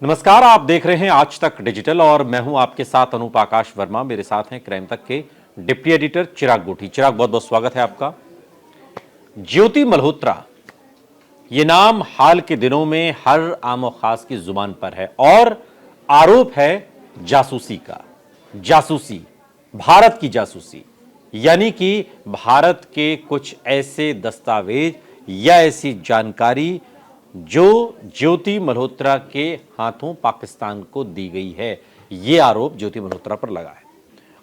नमस्कार, आप देख रहे हैं आज तक डिजिटल और मैं हूं आपके साथ अनूप आकाश वर्मा। मेरे साथ हैं क्राइम तक के डिप्टी एडिटर चिराग गोठी। चिराग, बहुत बहुत स्वागत है आपका। ज्योति मल्होत्रा, ये नाम हाल के दिनों में हर आम और खास की जुबान पर है और आरोप है जासूसी का। जासूसी, भारत की जासूसी, यानी कि भारत के कुछ ऐसे दस्तावेज या ऐसी जानकारी जो ज्योति मल्होत्रा के हाथों पाकिस्तान को दी गई है। यह आरोप ज्योति मल्होत्रा पर लगा है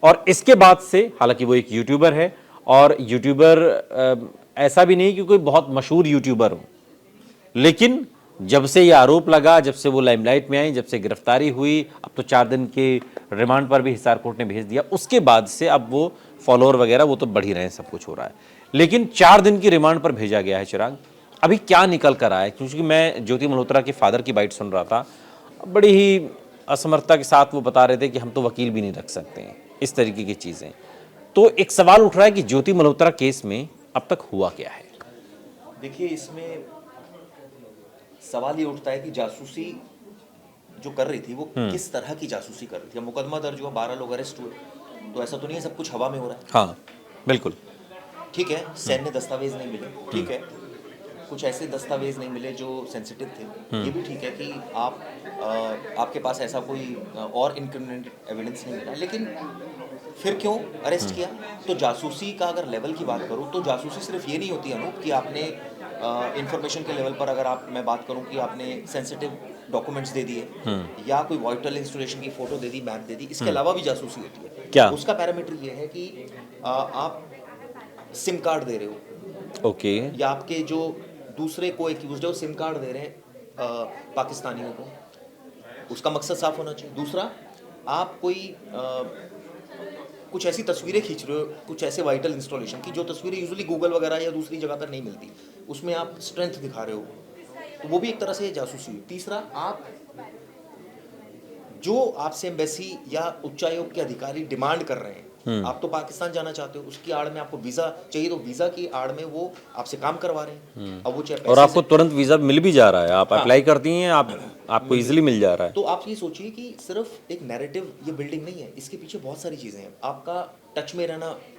और इसके बाद से, हालांकि वो एक यूट्यूबर है और यूट्यूबर ऐसा भी नहीं कि कोई बहुत मशहूर यूट्यूबर हो, लेकिन जब से ये आरोप लगा, जब से वो लाइमलाइट में आई, जब से गिरफ्तारी हुई, अब तो 4 दिन के रिमांड पर भी हिसार कोर्ट ने भेज दिया, उसके बाद से अब वो फॉलोअर वगैरह वो तो बढ़ ही रहे हैं, सब कुछ हो रहा है। लेकिन 4 दिन की रिमांड पर भेजा गया है। चिराग, अभी क्या निकल कर आया है? क्योंकि मैं ज्योति मल्होत्रा के फादर की बाइट सुन रहा था, बड़ी ही असमर्थता के साथ वो बता रहे थे कि हम तो वकील भी नहीं रख सकते हैं, इस तरीके की चीज़ें। तो एक सवाल उठ रहा है कि ज्योति मल्होत्रा केस में अब तक हुआ क्या है? देखिए, इसमें सवाल ये उठता है कि जासूसी जो कर रही थी वो किस तरह की जासूसी कर रही थी। अब मुकदमा दर्ज हुआ, 12 लोग अरेस्ट हुए, तो ऐसा तो नहीं है सब कुछ हवा में हो रहा है। हाँ, बिल्कुल। ठीक है, सैन्य दस्तावेज नहीं मिले, ठीक है, कुछ ऐसे दस्तावेज नहीं मिले जो सेंसिटिव थे, ये भी ठीक है कि आपके पास ऐसा कोई और इनक्रिमिनेटिंग एविडेंस नहीं मिला, लेकिन फिर क्यों अरेस्ट किया? तो जासूसी का अगर लेवल की बात करूं तो जासूसी सिर्फ ये नहीं होती अनूप कि आपने इंफॉर्मेशन के लेवल पर, अगर मैं बात करूं कि आपने सेंसिटिव डॉक्यूमेंट्स दे दिए या कोई वाइटल इंस्टॉलेशन की फोटो दे दी, मैप दे दी, इसके अलावा भी जासूसी होती है। क्या? उसका पैरामीटर ये है कि आप सिम कार्ड दे रहे हो, ओके। या आपके जो दूसरे को एक्यूज्ड है वो सिम कार्ड दे रहे हैं पाकिस्तानियों को, उसका मकसद साफ होना चाहिए। दूसरा, आप कोई कुछ ऐसी तस्वीरें खींच रहे हो, कुछ ऐसे वाइटल इंस्टॉलेशन की जो तस्वीरें यूजुअली गूगल वगैरह या दूसरी जगह पर नहीं मिलती, उसमें आप स्ट्रेंथ दिखा रहे हो, तो वो भी एक तरह से जासूसी हुई। तीसरा, आप जो आपसे एम्बेसी या उच्चायोग के अधिकारी डिमांड कर रहे हैं, आप तो पाकिस्तान जाना चाहते हो, उसकी आड़ में आपको वीजा चाहिए, तो वीजा की आड़ में वो आपसे काम करवा रहे हैं। अब वो चाहे और पैसे आपको से, तुरंत वीजा मिल भी जा रहा है, आप अप्लाई करती हैं, आपको इजीली मिल जा रहा है। तो आप ये सोचिए कि सिर्फ एक नैरेटिव ये बिल्डिंग नहीं है, इसके पीछे बहुत सारी चीज़ें हैं। आपका टच में रहना